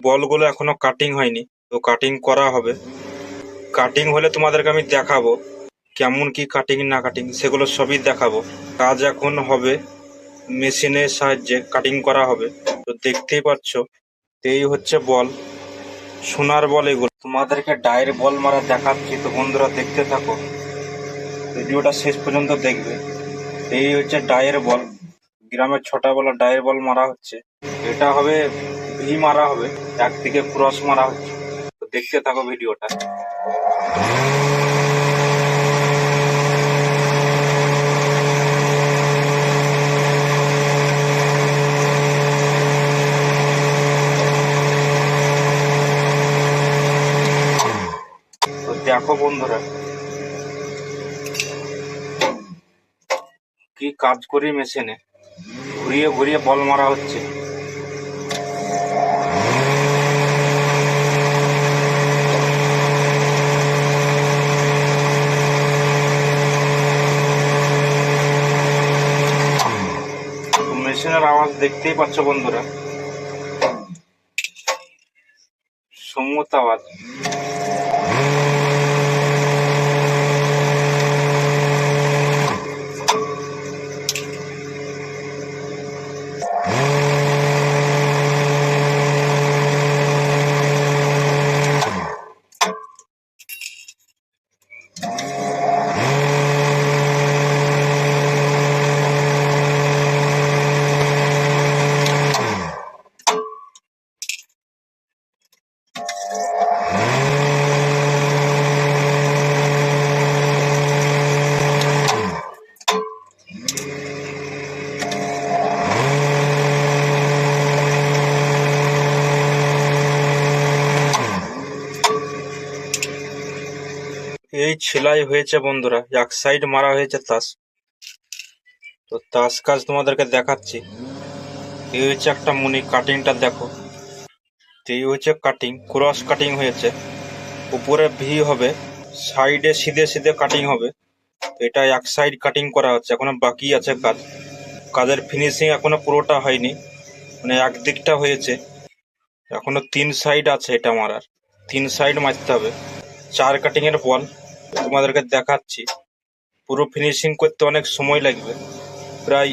বলগুলো এখনো কাটিং হয়নি, তো কাটিং করা হবে। কাটিং হলে তোমাদেরকে আমি দেখাবো কেমন কি কাটিং না কাটিং, সেগুলো সবই দেখাবো। কাজ এখন হবে, মেশিনের সাহায্যে কাটিং করা হবে। তো দেখতেই পাচ্ছ, এই হচ্ছে বল, সোনার বল এগুলো। তোমাদেরকে ডায়ের বল মারা দেখাচ্ছি, তো বন্ধুরা দেখতে থাকো, ভিডিওটা শেষ পর্যন্ত দেখবে। এই হচ্ছে ডায়ের বল, গ্রামের ছোটা বলা ডায়ের বল মারা হচ্ছে। এটা হবে ভি মারা হবে, একদিকে ক্রস মারা হচ্ছে। তো দেখতে থাকো ভিডিওটা। তো দেখো বন্ধুরা কি কাজ করি, মেশিনে ঘুরিয়ে ঘুরিয়ে বল মারা হচ্ছে। মেশিনের আওয়াজ দেখতেই পাচ্ছ বন্ধুরা, সম্মত আওয়াজ। এই সেলাই হয়েছে বন্ধুরা, এক সাইড মারা হয়েছে তাস। তো তাস কাজ তোমাদেরকে দেখাচ্ছি। এই হচ্ছে একটা মুনি, কাটিংটা দেখো। এই হচ্ছে কাটিং, ক্রস কাটিং হয়েছে, উপরে ভি হবে, সাইডে সিধে সিধে কাটিং হবে। এটা এক সাইড কাটিং করা হচ্ছে, এখনো বাকি আছে কাজ। কাজের ফিনিশিং এখনো পুরোটা হয়নি, মানে একদিকটা হয়েছে, এখনো 3 সাইড আছে এটা মারার, 3 সাইড মারতে হবে। 4 কাটিং এর বল তোমাদেরকে দেখাচ্ছি। পুরো ফিনিশিং করতে অনেক সময় লাগবে, প্রায়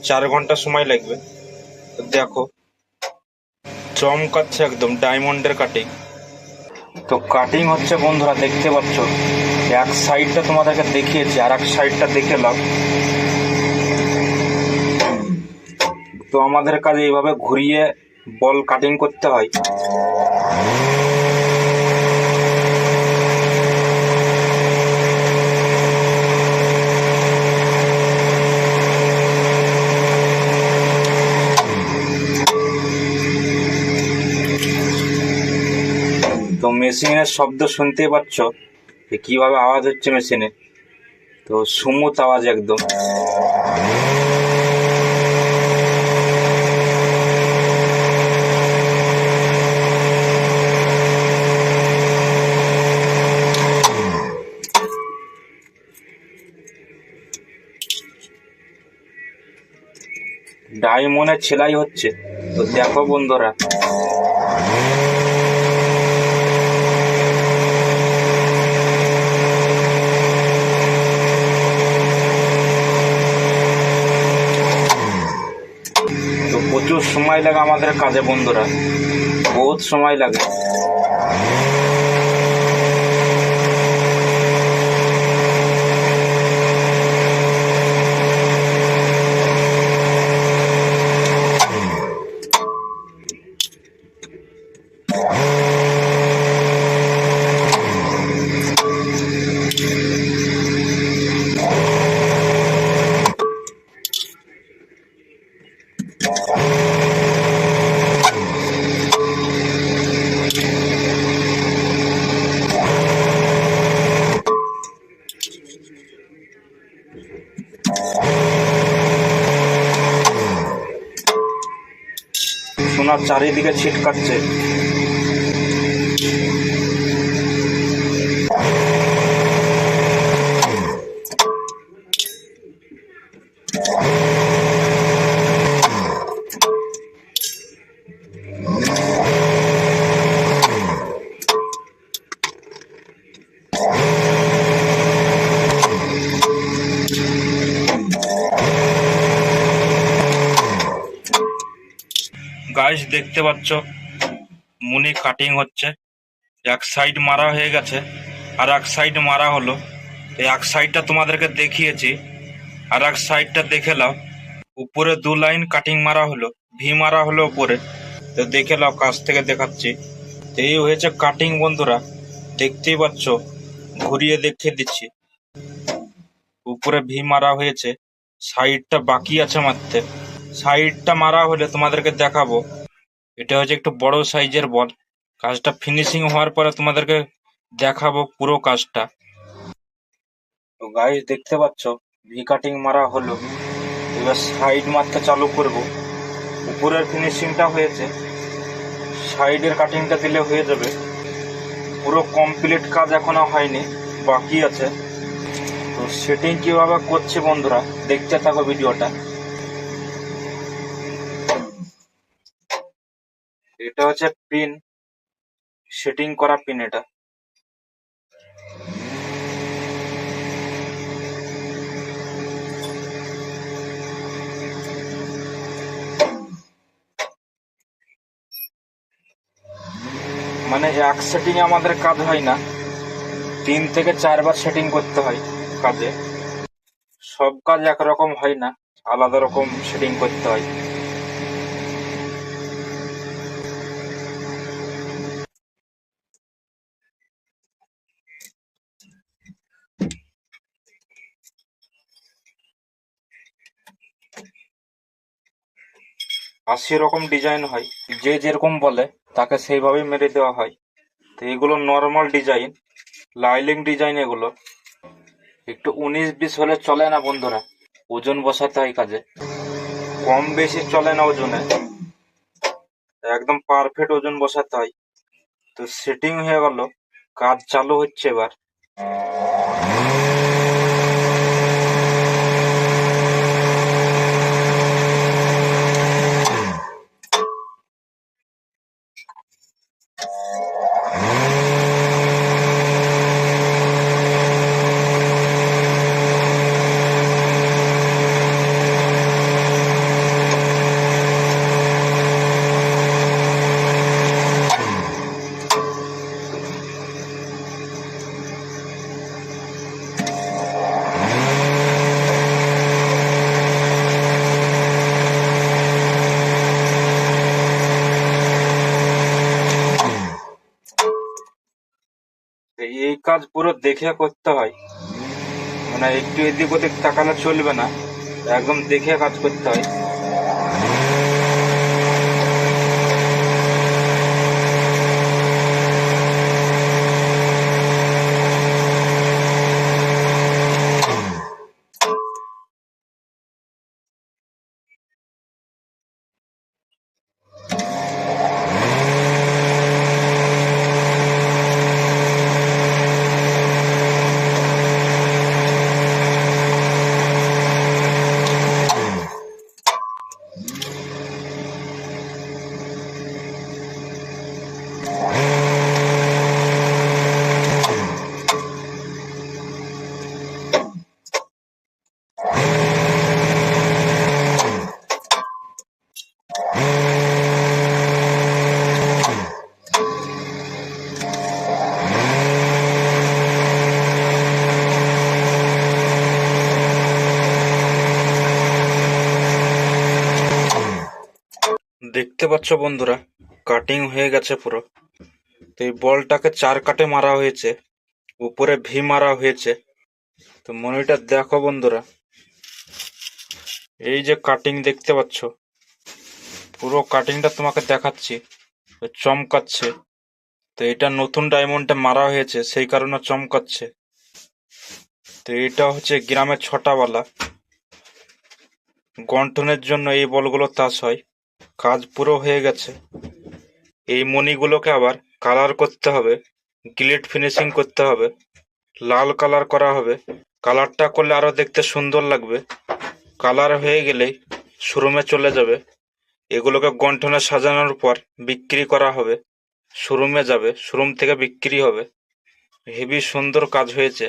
4 ঘন্টা সময় লাগবে। তো দেখো চমকাচ্ছে একদম, ডায়মন্ডের কাটিং। তো কাটিং হচ্ছে বন্ধুরা, দেখতে পাচ্ছ। এক সাইডটা তোমাদেরকে দেখিয়েছি, আর এক সাইডটা দেখে নাও। তো আমাদের কাজে এইভাবে ঘুরিয়ে বল কাটিং করতে হয়। তো মেশিনের শব্দ শুনতেই পাচ্ছ কিভাবে আওয়াজ হচ্ছে মেশিনে, তো স্মুথ আওয়াজ একদম। ডায়মন্ডে সেলাই হচ্ছে, তো দেখো বন্ধুরা। তো প্রচুর সময় লাগে আমাদের কাজে বন্ধুরা, বহুত সময় লাগে। সোনার চারিদিকে ছিটকাচ্ছে। দেখতে পাচ্ছ মুনি কাটিং হচ্ছে। এক সাইড মারা হয়ে গেছে আর এক সাইড মারা হলো। তো এক সাইডটা তোমাদেরকে দেখিয়েছি, আর এক সাইডটা দেখে নাও। উপরে 2 লাইন কাটিং মারা হলো, ভি মারা হলো উপরে। তো দেখে নাও, কাছ থেকে দেখাচ্ছি। তো এই হয়েছে কাটিং বন্ধুরা, দেখতেই পাচ্ছ, ঘুরিয়ে দেখিয়ে দিচ্ছি। উপরে ভি মারা হয়েছে, সাইডটা বাকি আছে মারতে। সাইডটা মারা হলে তোমাদেরকে দেখাবো। এটা হচ্ছে একটু বড় সাইজের বল। কাজটা ফিনিশিং হওয়ার পরে তোমাদেরকে দেখাবো পুরো কাজটা। তো গাইস দেখতে পাচ্ছ ভি কাটিং মারা হলো, এবার সাইড মারতে চালু করব। উপরের ফিনিশিংটা হয়েছে, সাইডের কাটিংটা দিলে হয়ে যাবে। পুরো কমপ্লিট কাজ এখনো হয়নি, বাকি আছে। তো সেটিং কিভাবে করছি বন্ধুরা, দেখতে থাকো ভিডিওটা। এটা হচ্ছে পিন, সেটিং করা পিন। এটা মানে এক সেটিং এ আমাদের কাজ হয় না, 3 থেকে 4 বার সেটিং করতে হয় কাজে। সব কাজ একরকম হয় না, আলাদা রকম সেটিং করতে হয়। আশি রকম ডিজাইন হয়, যে যেরকম বলে তাকে সেইভাবেই মেরে দেওয়া হয়। তো এগুলো নর্মাল ডিজাইন, লাইলিং ডিজাইন। এগুলো একটু 19-20 হলে চলে না বন্ধুরা, ওজন বসাতে হয় কাজে। কম বেশি চলে না ওজনে, একদম পারফেক্ট ওজন বসাতে হয়। তো সেটিং হয়ে গেল, কাজ চালু হচ্ছে এবার। এই কাজ পুরো দেখে করতে হয়, মানে একটু এদিক ওদিক তাকালে চলবে না, একদম দেখে কাজ করতে হয়। দেখতে পাচ্ছ বন্ধুরা, কাটিং হয়ে গেছে পুরো। তো এই বলটাকে 4 কাটে মারা হয়েছে, উপরে ভি মারা হয়েছে। তো মনিটর দেখো বন্ধুরা, এই যে কাটিং দেখতে পাচ্ছ, পুরো কাটিংটা তোমাকে দেখাচ্ছি। চমকাচ্ছে। তো এটা নতুন ডায়মন্ডে মারা হয়েছে, সেই কারণে চমকাচ্ছে। তো এটা হচ্ছে গ্রামের 6টা বালা, গন্ঠনের জন্য এই বলগুলো তাস হয়। কাজ পুরো হয়ে গেছে। এই মণিগুলোকে আবার কালার করতে হবে, গ্লেড ফিনিশিং করতে হবে, লাল কালার করা হবে। কালারটা করলে আরো দেখতে সুন্দর লাগবে। কালার হয়ে গেলেই শোরুমে চলে যাবে। এগুলোকে গন্ঠনে সাজানোর পর বিক্রি করা হবে, শোরুমে যাবে, শোরুম থেকে বিক্রি হবে। হেভি সুন্দর কাজ হয়েছে।